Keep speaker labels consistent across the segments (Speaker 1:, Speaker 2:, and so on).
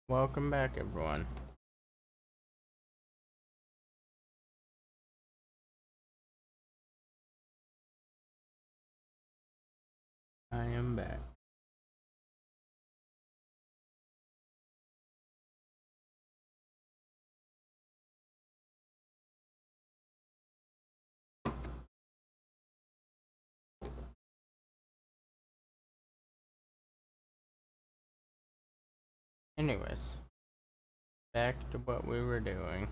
Speaker 1: Welcome back, everyone. I am back. Anyways, back to what we were doing.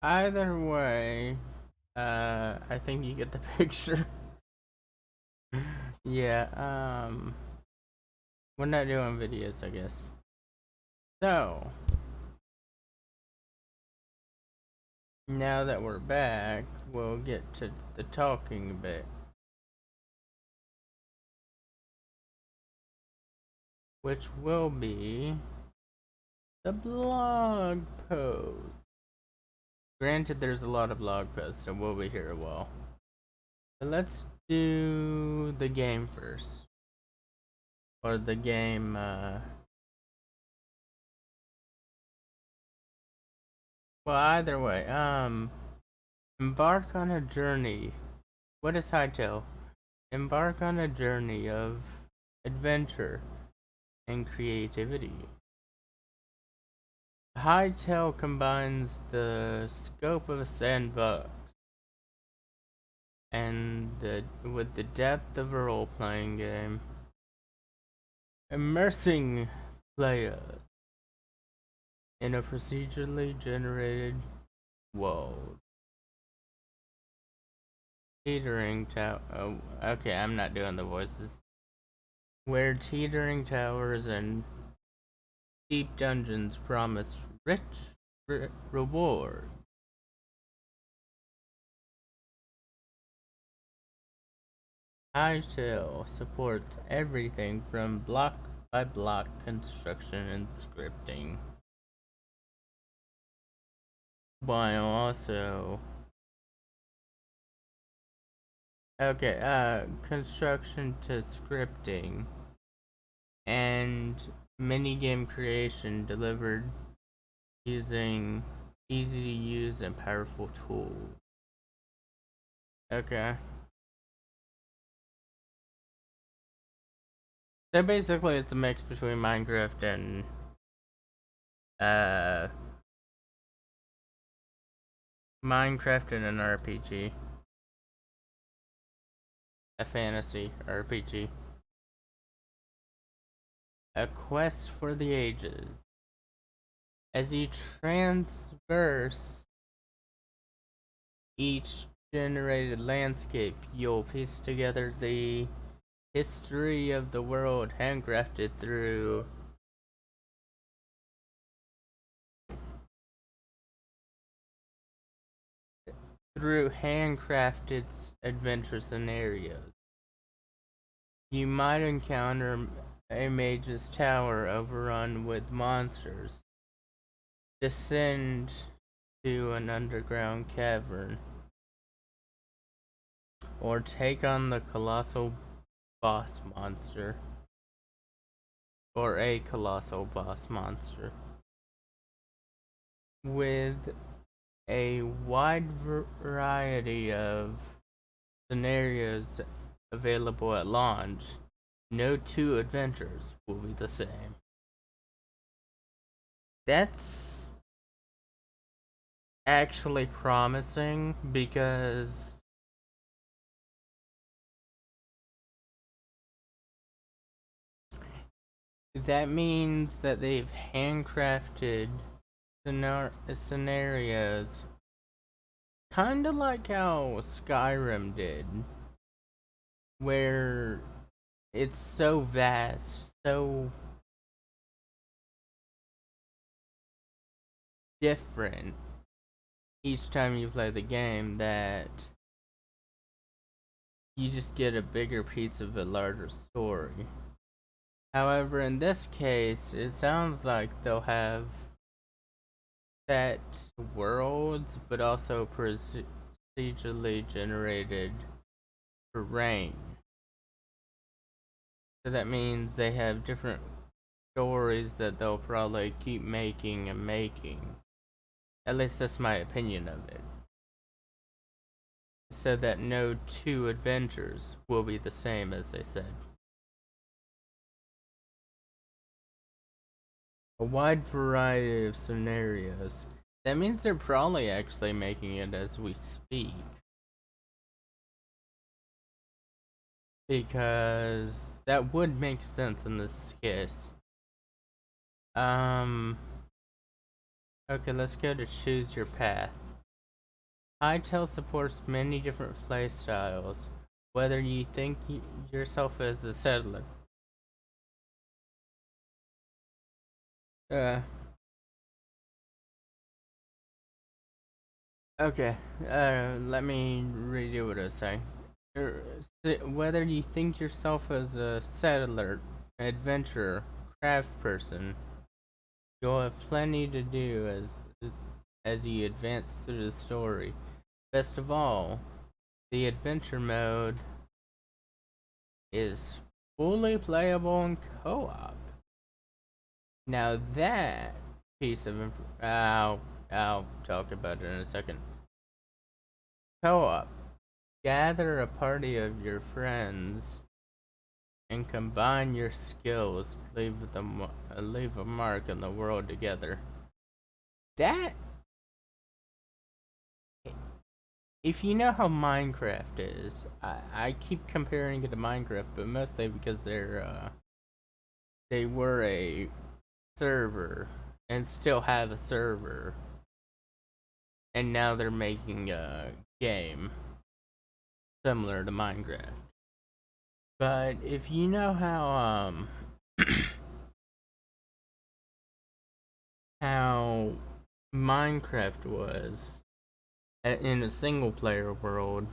Speaker 1: Either way, I think you get the picture. Yeah, we're not doing videos, I guess. So, now that we're back, we'll get to the talking a bit. Which will be the blog post. Granted, there's a lot of blog posts, so we'll be here a while. But let's do the game first. Or the game, well, either way, embark on a journey. What is Hytale? Embark on a journey of adventure and creativity. Hytale combines the scope of a sandbox and with the depth of a role-playing game, immersing players in a procedurally generated world. Teetering tower. Oh, okay, I'm not doing the voices. Where teetering towers and deep dungeons promise rich reward. Hytale supports everything from block by block construction and scripting, while also construction to scripting and minigame creation delivered using easy to use and powerful tools. Okay. So basically it's a mix between Minecraft and uh Minecraft and an RPG. A fantasy RPG. A quest for the ages. As you transverse each generated landscape, you'll piece together the history of the world handcrafted through handcrafted adventure scenarios. You might encounter a mage's tower overrun with monsters, descend to an underground cavern, or take on the colossal boss monster, or a colossal boss monster, with a wide variety of scenarios available at launch. No two adventures will be the same. That's actually promising because that means that they've handcrafted scenarios, kind of like how Skyrim did, where it's so vast, so different each time you play the game that you just get a bigger piece of a larger story. However, in this case, it sounds like they'll have set worlds, but also procedurally generated terrain. So that means they have different stories that they'll probably keep making and making. At least that's my opinion of it. So that no two adventures will be the same, as they said. A wide variety of scenarios. That means they're probably actually making it as we speak. Because that would make sense in this case. Okay, let's go to choose your path. Hytale supports many different playstyles, whether you think yourself as a settler. Uh, okay, let me redo what I was saying. Whether you think yourself as a settler, adventurer, craft person, you'll have plenty to do as you advance through the story. Best of all, the adventure mode is fully playable in co-op. Now that piece of I'll talk about it in a second. Co-op. Gather a party of your friends and combine your skills to leave a mark on the world together. That, if you know how Minecraft is, I keep comparing it to Minecraft, but mostly because they were a server and still have a server, and now they're making a game similar to Minecraft. But if you know how how Minecraft was in a single player world,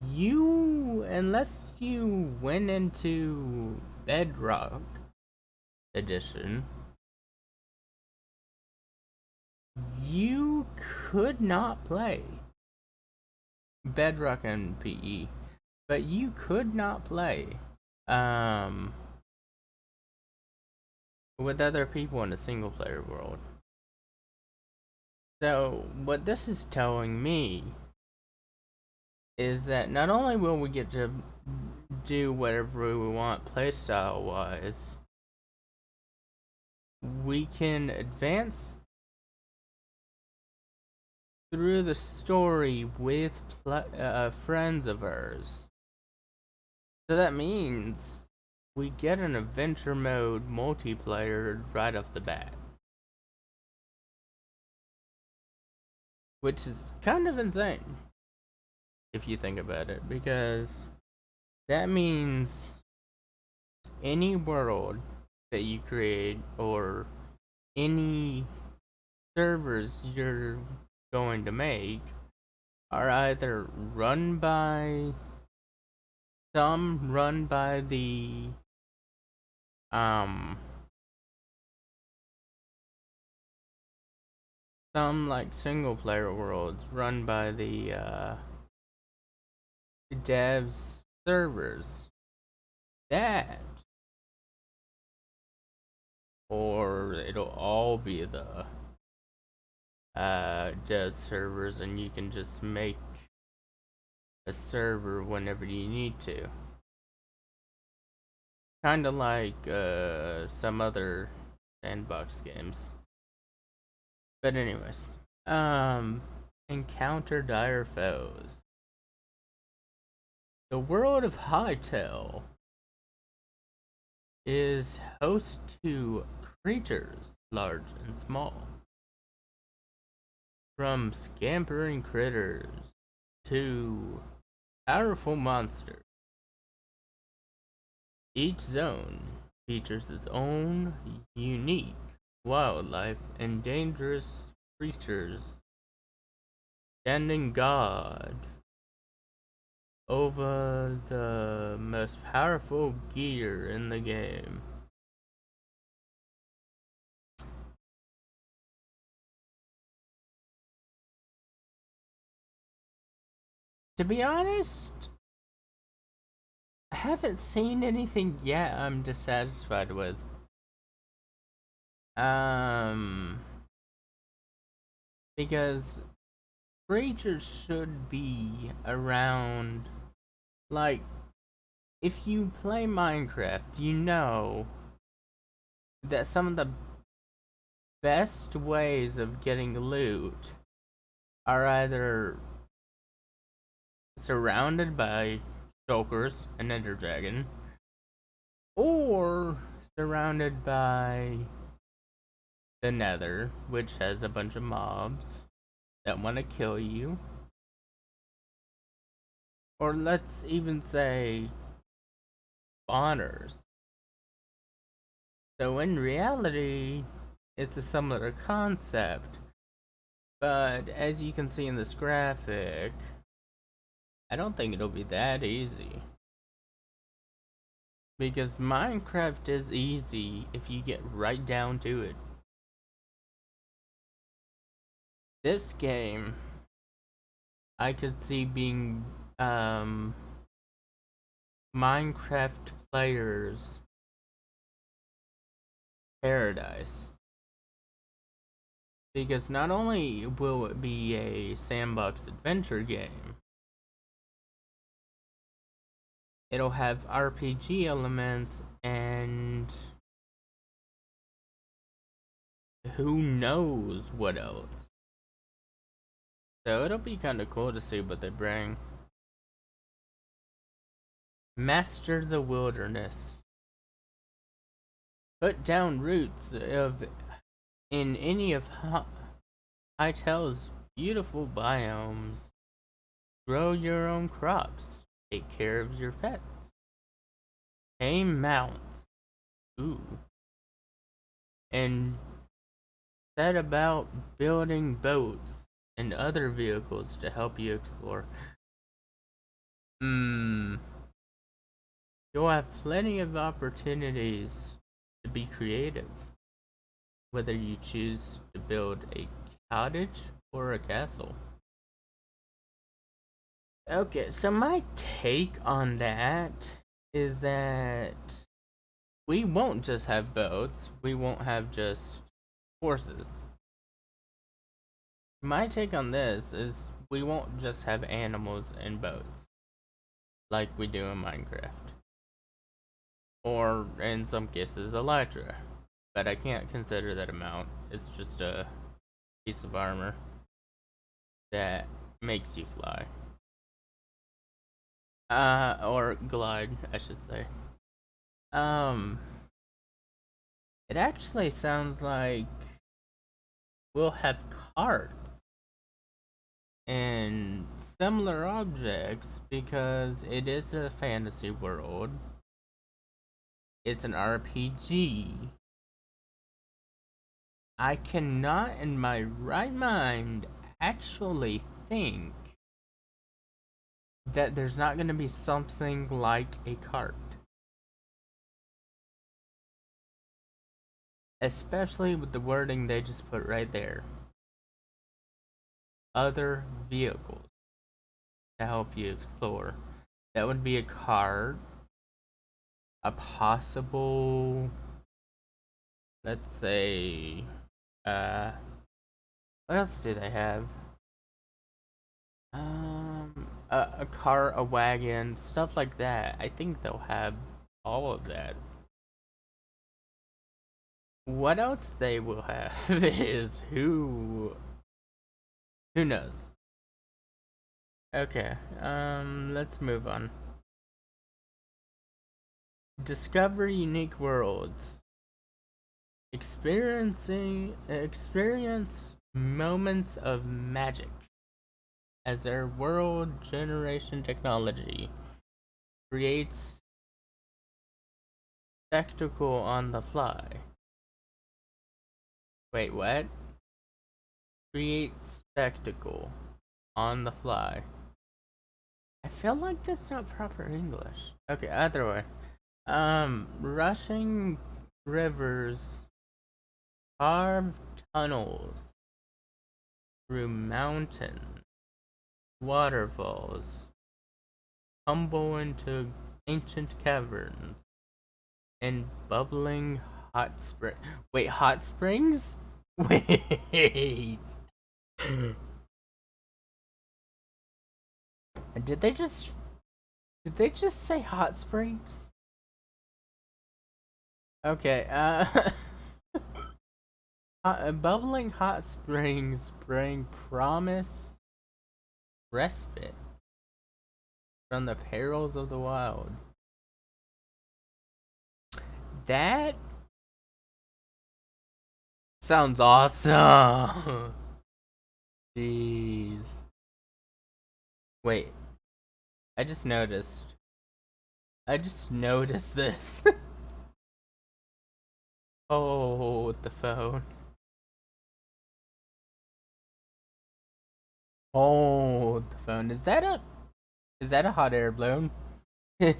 Speaker 1: unless you went into Bedrock edition, you could not play Bedrock and PE, but you could not play um with other people in a single player world. So what this is telling me is that not only will we get to do whatever we want playstyle wise, we can advance through the story with friends of ours. So that means we get an adventure mode multiplayer right off the bat, which is kind of insane if you think about it, because that means any world that you create or any servers you're going to make are either run by the um some like single player worlds run by the devs servers, that, or it'll all be the dev servers, and you can just make a server whenever you need to. Kind of like some other sandbox games. But anyways, encounter dire foes. The world of Hytale is host to creatures large and small. From scampering critters to powerful monsters. Each zone features its own unique wildlife and dangerous creatures standing guard over the most powerful gear in the game. To be honest, I haven't seen anything yet I'm dissatisfied with. Because creatures should be around. Like, if you play Minecraft, you know that some of the best ways of getting loot are either surrounded by shulkers, an ender dragon, or surrounded by the nether, which has a bunch of mobs that want to kill you. Or let's even say spawners. So in reality, it's a similar concept, but as you can see in this graphic, I don't think it'll be that easy. Because Minecraft is easy if you get right down to it. This game, I could see being Minecraft players' paradise. Because not only will it be a sandbox adventure game, it'll have RPG elements and who knows what else. So it'll be kind of cool to see what they bring. Master the wilderness. Put down roots in any of Hytale's beautiful biomes. Grow your own crops. Take care of your pets. Tame mounts. Ooh. And set about building boats and other vehicles to help you explore. You'll have plenty of opportunities to be creative, whether you choose to build a cottage or a castle. Okay, so my take on that is that we won't just have boats, we won't have just horses. My take on this is we won't just have animals and boats like we do in Minecraft. Or in some cases, Elytra. But I can't consider that a mount. It's just a piece of armor that makes you fly. Or glide, I should say. It actually sounds like we'll have carts and similar objects because it is a fantasy world. It's an RPG. I cannot, in my right mind, actually think that there's not going to be something like a cart. Especially with the wording they just put right there. Other vehicles to help you explore. That would be a cart, a possible, let's say, what else do they have? A car, a wagon, stuff like that. I think they'll have all of that. What else they will have is who knows. Okay, let's move on. Discover unique worlds. Experience moments of magic as their world generation technology creates spectacle on the fly. Wait, what? Create spectacle on the fly. I feel like that's not proper English. Okay, either way. Rushing rivers, carved tunnels through mountains, waterfalls, tumble into ancient caverns, and bubbling hot spring. Wait, hot springs? Wait. Did they just say hot springs? Okay, bubbling hot springs bring promise respite from the perils of the wild. That sounds awesome. Jeez. Wait, I just noticed. This. Oh, the phone. Oh, the phone. Is that a hot air balloon? Is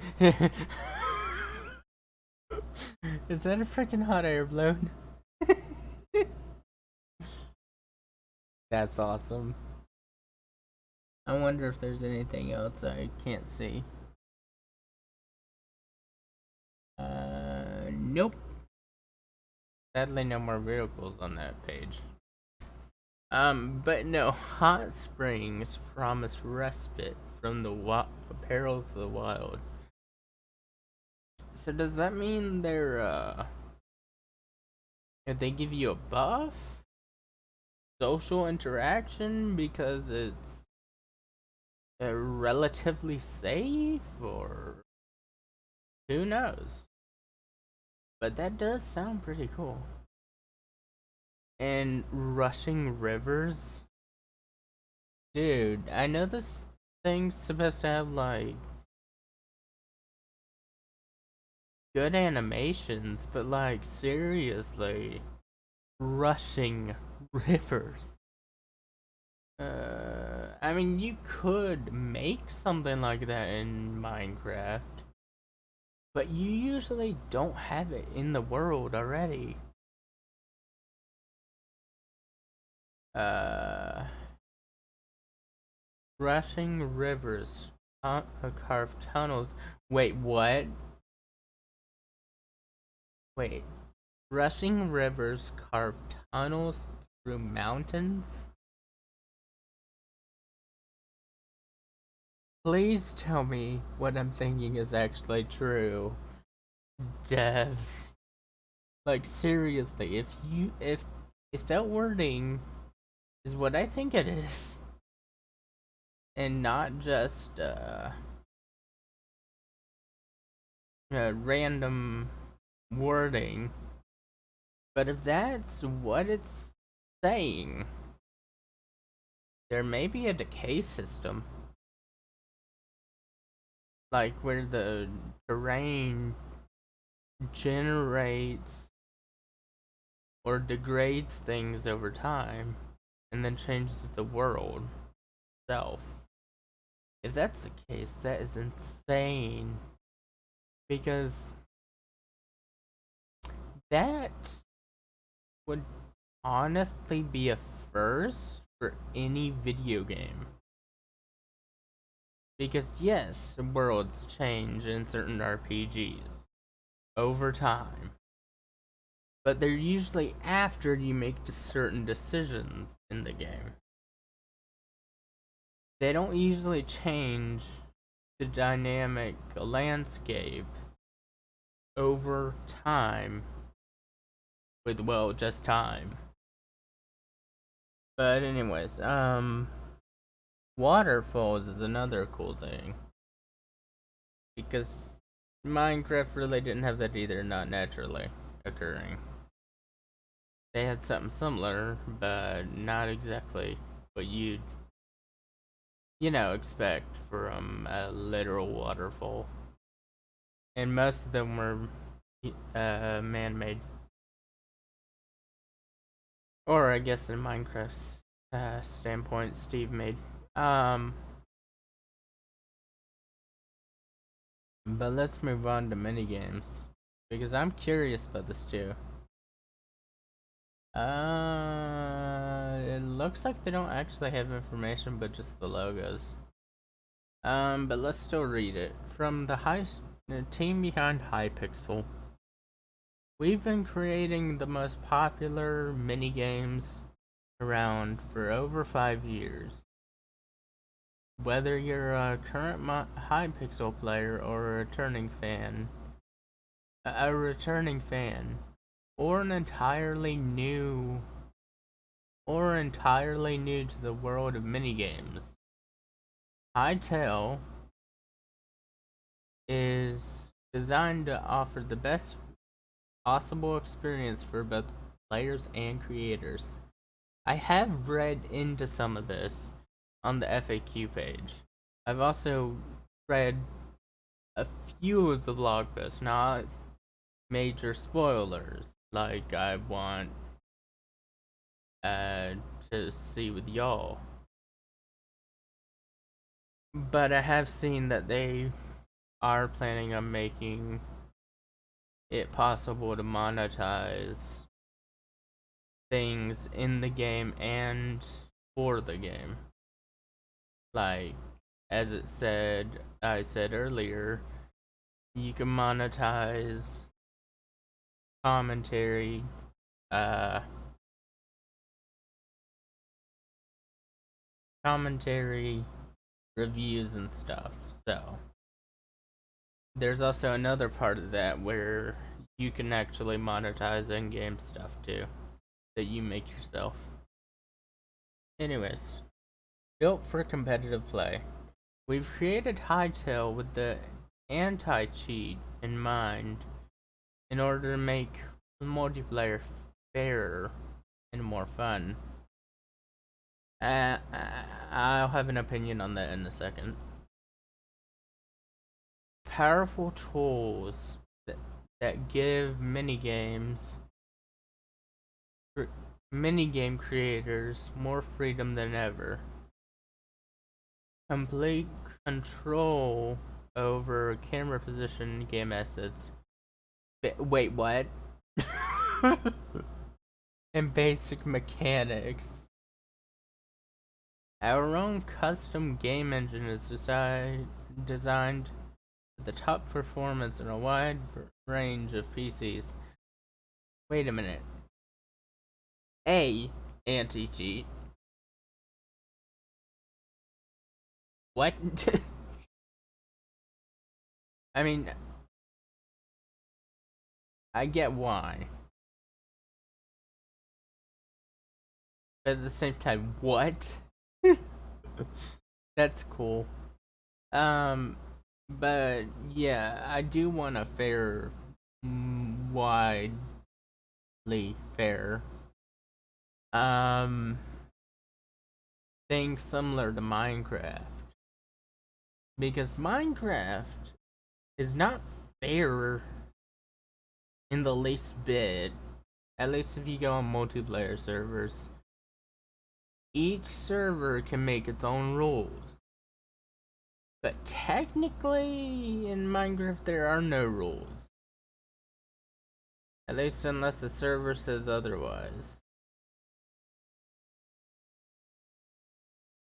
Speaker 1: that a freaking hot air balloon? That's awesome. I wonder if there's anything else I can't see. Nope. Sadly, no more vehicles on that page. But no, hot springs promise respite from the perils of the wild. So does that mean if they give you a buff? Social interaction because it's relatively safe, or who knows? But that does sound pretty cool. And rushing rivers, dude. I know this thing's supposed to have like good animations, but like seriously, rushing rivers. I mean, you could make something like that in Minecraft, but you usually don't have it in the world already. Rushing rivers, carved tunnels. Wait, what? Wait, rushing rivers carve tunnels through mountains? Please tell me what I'm thinking is actually true. Devs. Like seriously, if that wording is what I think it is, and not just random wording, but if that's what it's saying, there may be a decay system. Like where the terrain generates or degrades things over time and then changes the world itself. If that's the case, that is insane. Because that would honestly be a first for any video game. Because yes, worlds change in certain RPGs. over time. But they're usually after you make certain decisions in the game. They don't usually change the dynamic landscape over time with, well, just time. But anyways, waterfalls is another cool thing. Because Minecraft really didn't have that either, not naturally occurring. They had something similar, but not exactly what you'd, expect from a literal waterfall. And most of them were man-made. Or I guess in Minecraft's standpoint, Steve made. But let's move on to minigames. Because I'm curious about this too. It looks like they don't actually have information, but just the logos. But let's still read it. From the team behind Hypixel, we've been creating the most popular minigames around for over 5 years. Whether you're a current Hypixel player or a returning fan, or entirely new to the world of minigames, Hytale is designed to offer the best possible experience for both players and creators. I have read into some of this on the FAQ page. I've also read a few of the blog posts, not major spoilers, like I want to see with y'all. But I have seen that they are planning on making it possible to monetize things in the game and for the game. Like, as I said earlier, you can monetize commentary, reviews and stuff. So there's also another part of that where you can actually monetize in-game stuff too that you make yourself. Anyways, built for competitive play, we've created Hytale with the anti-cheat in mind in order to make multiplayer fairer and more fun. I'll have an opinion on that in a second. Powerful tools that give minigame creators more freedom than ever. Complete control over camera position, game assets. Wait, what? And basic mechanics. Our own custom game engine is designed for the top performance in a wide range of PCs. Wait a minute. Anti-cheat. What? I mean, I get why. But at the same time, what? That's cool. But yeah, I do want a fair, widely fair, thing similar to Minecraft. Because Minecraft is not fair in the least bit. At least if you go on multiplayer servers. Each server can make its own rules. But technically, in Minecraft, there are no rules. At least unless the server says otherwise.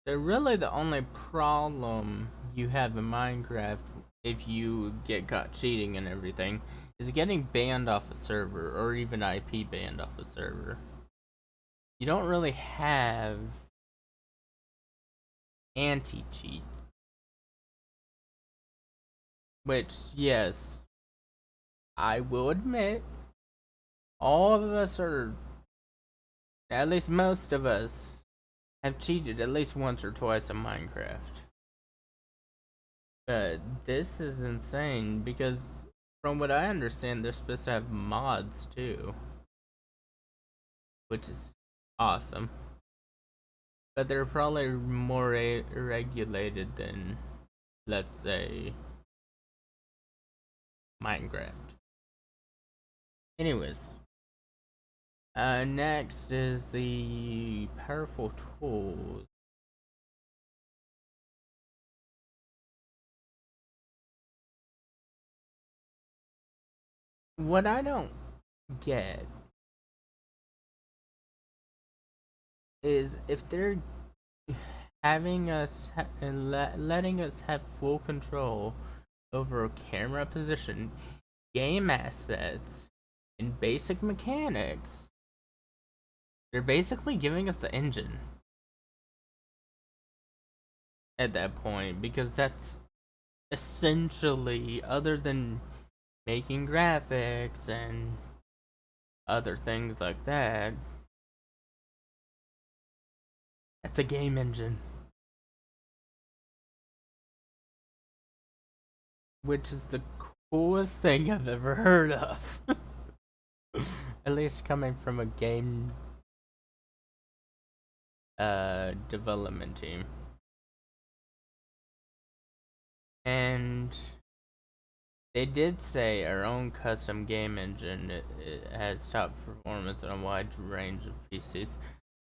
Speaker 1: So really the only problem you have in Minecraft, if you get caught cheating and everything, is getting banned off a server, or even IP banned off a server, you don't really have anti-cheat. Which, yes, I will admit, all of us are, at least most of us, have cheated at least once or twice in Minecraft. But this is insane because, from what I understand, they're supposed to have mods too, which is awesome. But they're probably more regulated than, let's say, Minecraft. Anyways, next is the powerful tools. What I don't get is if they're having us and letting us have full control over camera position, game assets, and basic mechanics. They're basically giving us the engine at that point, because that's essentially, other than making graphics and other things like that, that's a game engine. Which is the coolest thing I've ever heard of. At least coming from a game development team. And they did say our own custom game engine it has top performance on a wide range of PCs.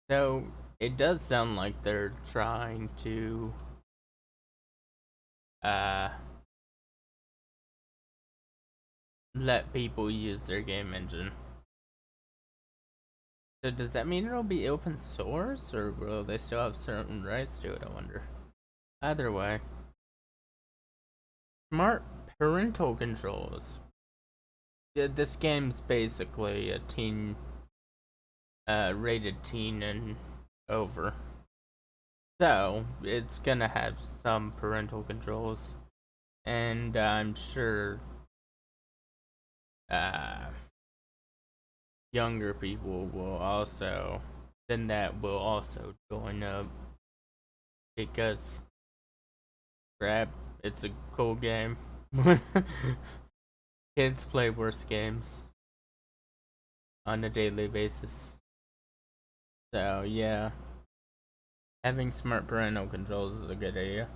Speaker 1: So it does sound like they're trying to let people use their game engine. So does that mean it'll be open source, or will they still have certain rights to it, I wonder? Either way. Smart parental controls. This game's basically a teen, rated teen and over. So, it's gonna have some parental controls. And I'm sure younger people will also, then that will also join up. Because, crap, it's a cool game. Kids play worse games on a daily basis. So, yeah. Having smart parental controls is a good idea.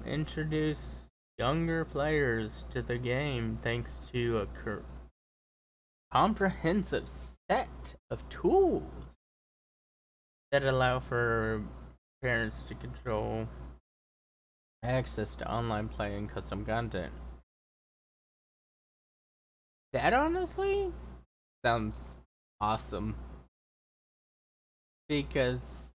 Speaker 1: Introduce younger players to the game thanks to a comprehensive set of tools that allow for parents to control access to online play and custom content. That honestly sounds awesome. Because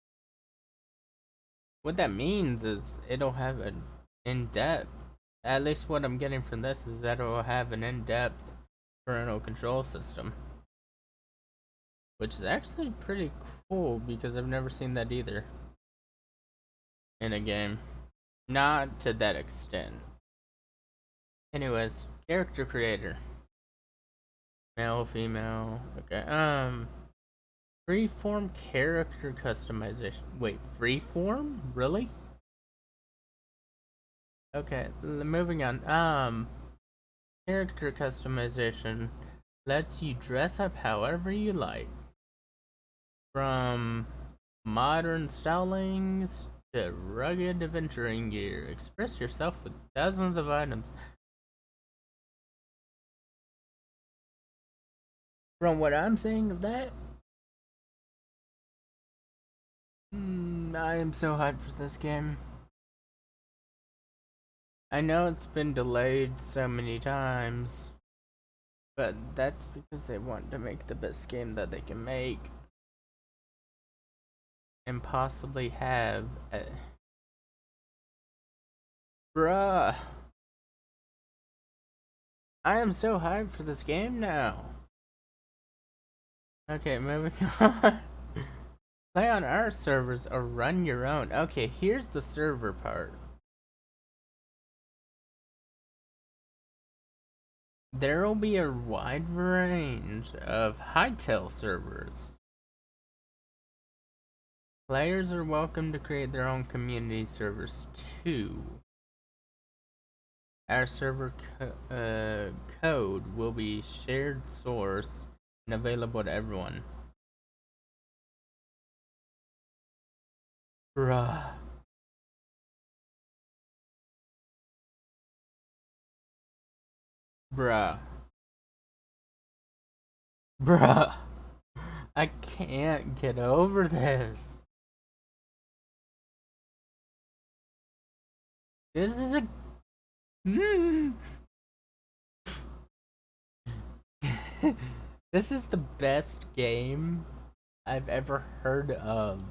Speaker 1: what that means is it'll have an in-depth, at least what I'm getting from this is that it'll have an in-depth parental control system. Which is actually pretty cool because I've never seen that either in a game. Not to that extent. Anyways, character creator. Male, female. Okay. Freeform character customization. Wait, freeform? Really? Okay, moving on. Character customization lets you dress up however you like. From modern stylings to rugged adventuring gear. Express yourself with dozens of items. From what I'm seeing of that, I am so hyped for this game. I know it's been delayed so many times, but that's because they want to make the best game that they can make. And possibly have a... Bruh. I am so hyped for this game now. Okay, moving on. Play on our servers or run your own. Okay, here's the server part. There will be a wide range of Hytale servers. Players are welcome to create their own community servers too. Our server code will be shared source and available to everyone. Bruh. Bruh. Bruh. I can't get over this. This is a... This is the best game I've ever heard of.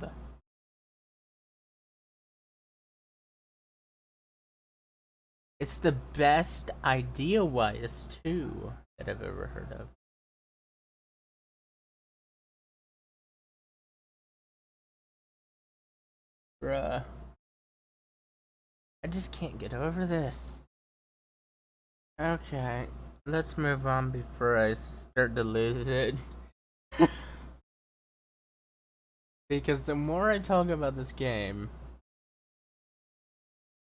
Speaker 1: It's the best idea-wise, too, that I've ever heard of. Bruh. I just can't get over this. Okay, let's move on before I start to lose it. Because the more I talk about this game,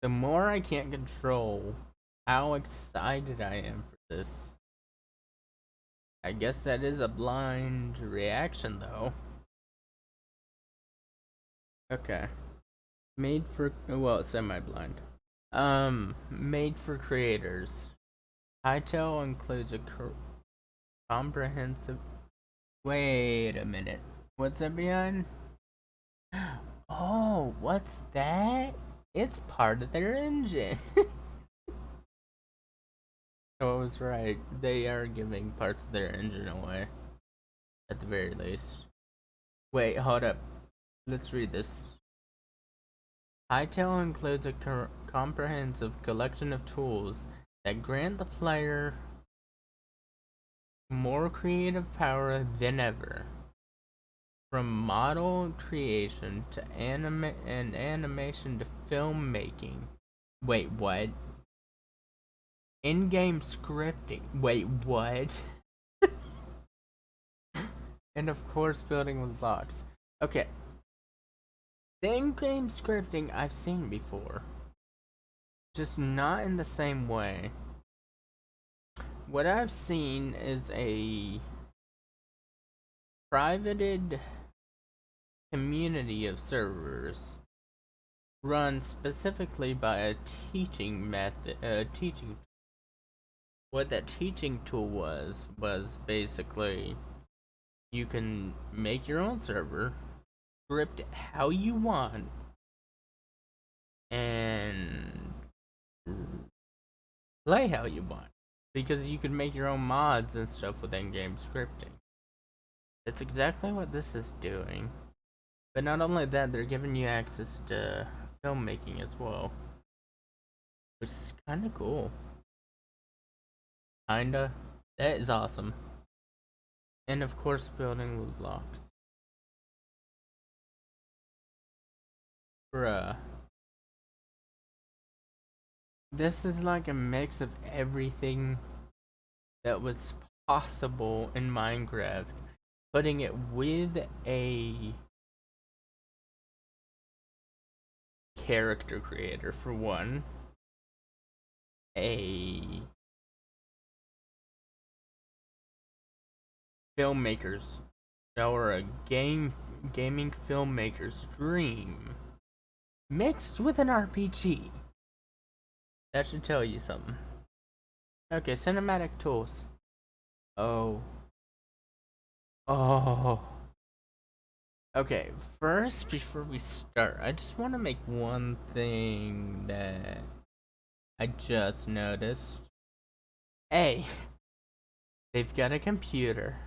Speaker 1: the more I can't control how excited I am for this. I guess that is a blind reaction, though. Okay. Made for, well, semi-blind. Made for creators. Hytale includes a comprehensive... Wait a minute. What's that behind? Oh, what's that? It's part of their engine. So I was right. They are giving parts of their engine away. At the very least. Wait, hold up. Let's read this. Hytale includes a comprehensive collection of tools that grant the player more creative power than ever. From model creation to animation to filmmaking. Wait, what? In-game scripting. Wait, what? And of course, building with blocks. Okay. The in-game scripting I've seen before. Just not in the same way. What I've seen is a privated community of servers run specifically by a teaching method. What that teaching tool was basically you can make your own server, script it how you want, and play how you want. Because you can make your own mods and stuff with in-game scripting. That's exactly what this is doing. But not only that, they're giving you access to filmmaking as well. Which is kinda cool. Kinda. That is awesome. And of course, building with blocks. Bruh. This is like a mix of everything that was possible in Minecraft. Putting it with a character creator, for one. A filmmaker's or a gaming filmmaker's dream mixed with an RPG. That should tell you something. Okay, cinematic tools. Oh. Oh. Okay, first, before we start, I just want to make one thing that I just noticed. Hey, they've got a computer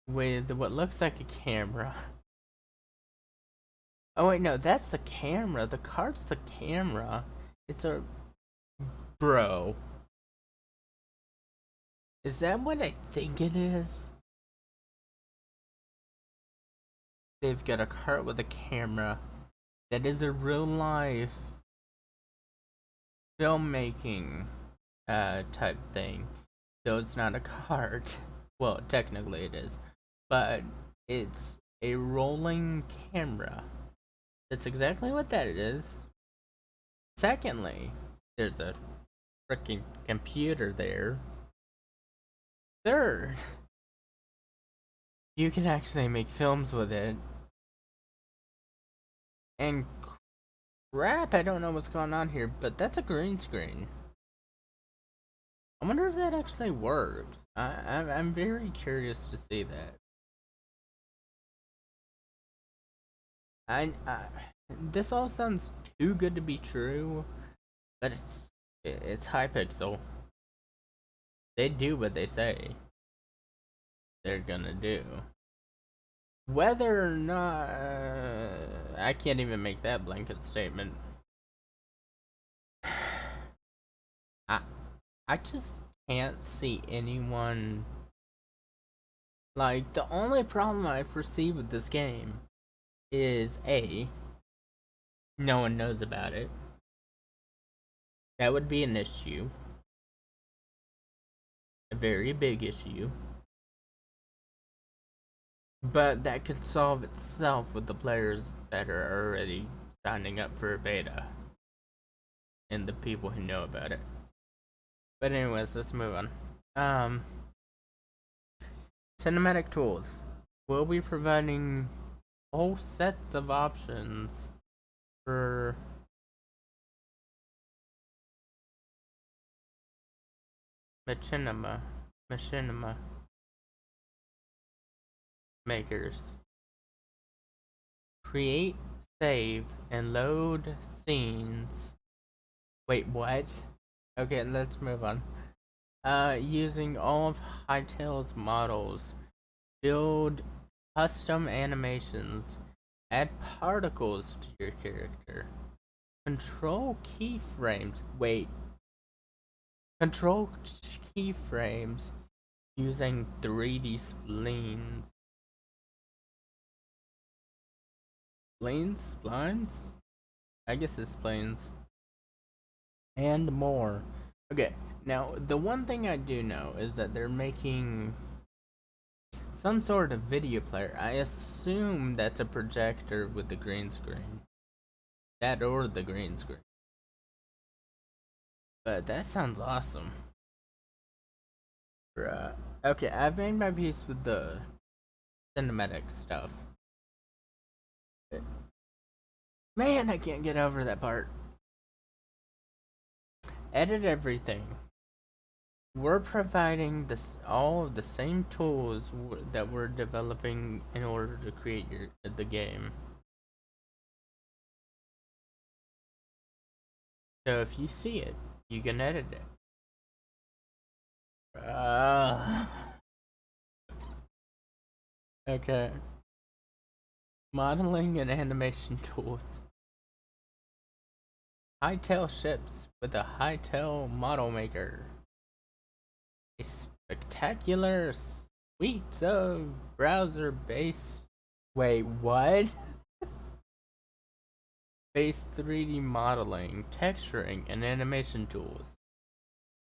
Speaker 1: with what looks like a camera. Oh wait, no, that's the camera. The card's the camera. It's a... Bro. Is that what I think it is? They've got a cart with a camera. That is a real life filmmaking type thing. Though it's not a cart. Well, technically it is. But it's a rolling camera. That's exactly what that is. Secondly, there's a freaking computer there. Third, you can actually make films with it. And crap, I don't know what's going on here, but that's a green screen. I wonder if that actually works. I'm very curious to see that. I this all sounds too good to be true, but it's Hypixel. They do what they say they're gonna do. Whether or not I can't even make that blanket statement. I I just can't see anyone. Like, the only problem I foresee with this game is A, no one knows about it. That would be an issue. A very big issue. But that could solve itself with the players that are already signing up for a beta. And the people who know about it. But anyways, let's move on. Cinematic tools. We'll be providing whole sets of options for machinima makers. Create, save, and load scenes. Wait, what? Okay, let's move on. Using all of Hytale's models, build custom animations, add particles to your character, control keyframes. Wait, control keyframes using 3D spleens. Splines? I guess it's splines. And more. Okay, now the one thing I do know is that they're making some sort of video player. I assume that's a projector with the green screen. That or the green screen. But that sounds awesome. Right. Okay, I've made my peace with the cinematic stuff. Man, I can't get over that part. Edit everything. We're providing all of the same tools that we're developing in order to create the game. So if you see it, you can edit it. Okay. Modeling and animation tools. Hytale ships with a Hytale model maker. A spectacular suite of browser-based. Wait, what? Based 3D modeling, texturing, and animation tools.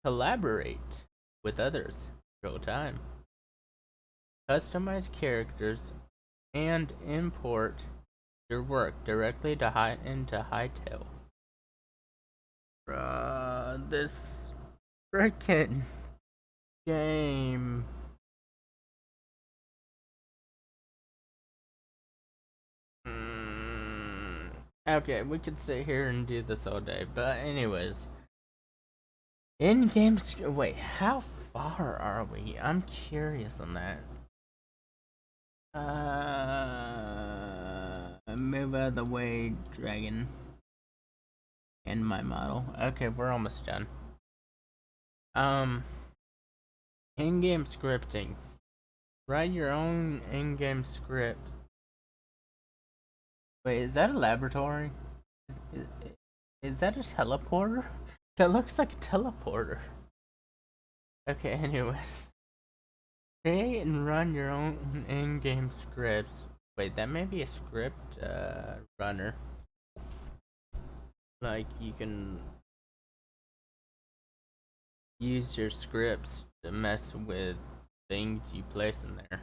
Speaker 1: Collaborate with others real time. Customize characters and import your work directly to into Hytale. This frickin' game. Okay, we could sit here and do this all day, but anyways. In-game. Wait, how far are we? I'm curious on that. Move out of the way, dragon. And my model. Okay, we're almost done. In-game scripting. Write your own in-game script. Wait, is that a laboratory? Is that a teleporter? That looks like a teleporter. Okay, anyways. Create and run your own in-game scripts. Wait, that may be a script runner. Like, you can use your scripts to mess with things you place in there.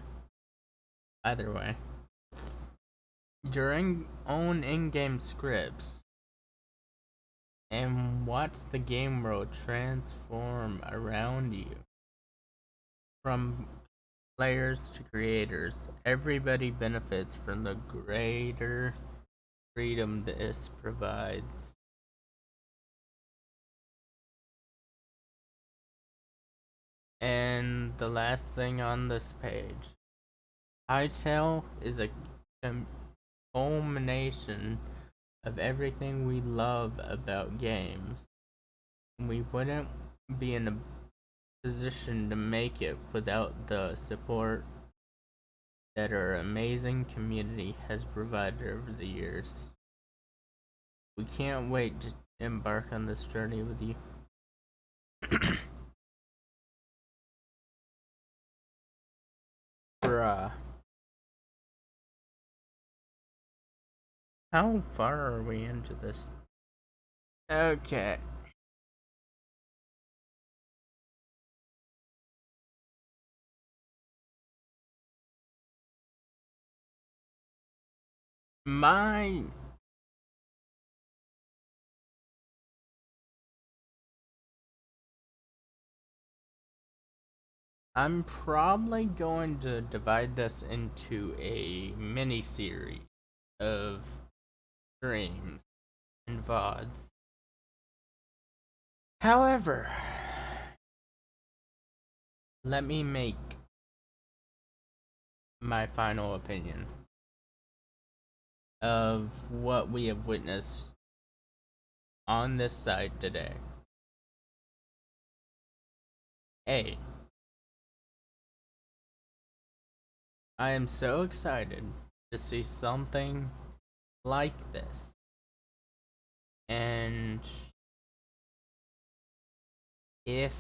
Speaker 1: Either way, your own in-game scripts, and watch the game world transform around you. From players to creators, everybody benefits from the greater freedom this provides. And the last thing on this page, Hytale is a culmination of everything we love about games. We wouldn't be in a position to make it without the support that our amazing community has provided over the years. We can't wait to embark on this journey with you. Bruh. How far are we into this? Okay. My I'm probably going to divide this into a mini series of streams and VODs. However, let me make my final opinion of what we have witnessed on this site today. A. I am so excited to see something like this. And if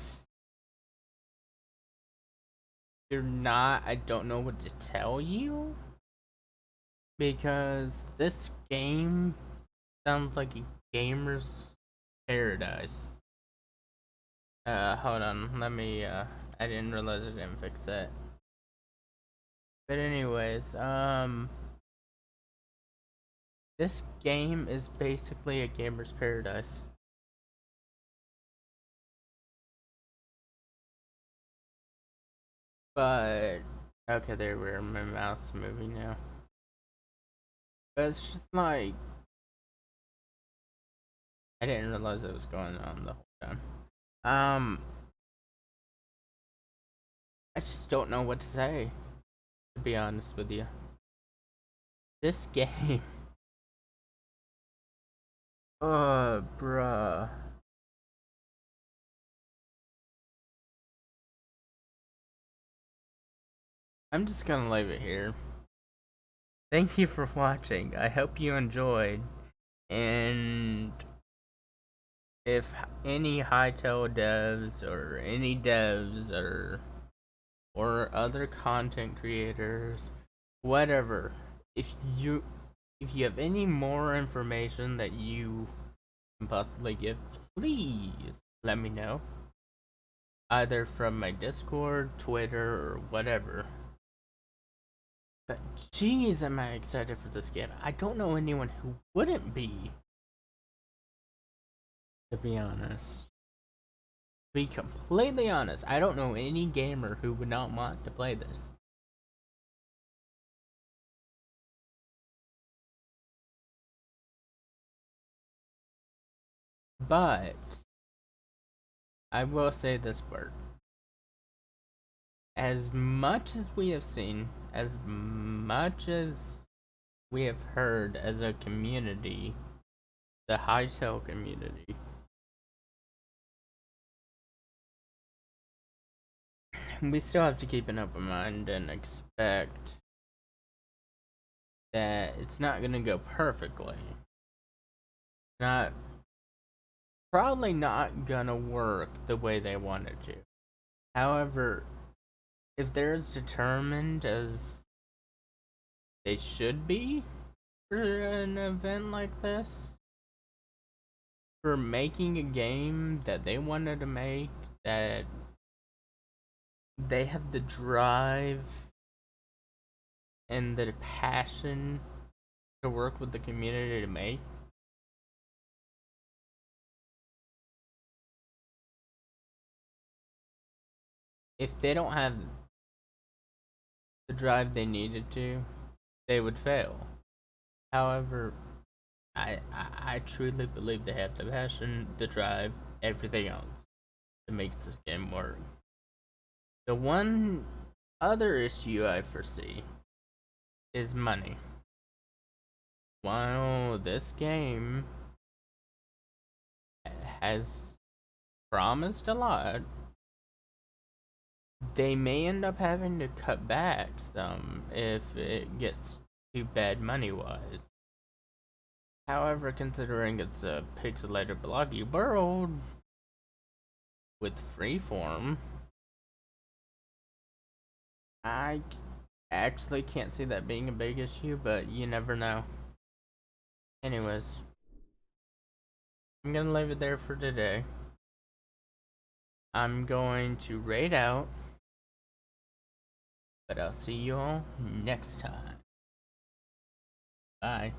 Speaker 1: you're not, I don't know what to tell you. Because this game sounds like a gamer's paradise. Hold on, let me, I didn't realize I didn't fix that. But anyways, this game is basically a gamer's paradise. But, okay, there we are, my mouse is moving now. But it's just like, I didn't realize it was going on the whole time. I just don't know what to say, to be honest with you. This game, bruh. I'm just gonna leave it here. Thank you for watching. I hope you enjoyed. And if any Hytale devs or any devs or other content creators, whatever, if you have any more information that you can possibly give, please let me know. Either from my Discord, Twitter, or whatever. But jeez, am I excited for this game. I don't know anyone who wouldn't be, to be honest. To be completely honest, I don't know any gamer who would not want to play this. But I will say this part. As much as we have seen, as much as we have heard as a community, the Hytale community, we still have to keep an open mind and expect that it's not gonna go perfectly. Not probably not gonna work the way they want it to. However, if they're as determined as they should be for an event like this, for making a game that they wanted to make, that they have the drive and the passion to work with the community to make, if they don't have the drive they needed to, they would fail. However, I truly believe they have the passion, the drive, everything else to make this game work. The one other issue I foresee is money. While this game has promised a lot, they may end up having to cut back some if it gets too bad money wise. However, considering it's a pixelated blocky world with freeform, I actually can't see that being a big issue, but you never know. Anyways, I'm gonna leave it there for today. I'm going to raid out, but I'll see you all next time. Bye.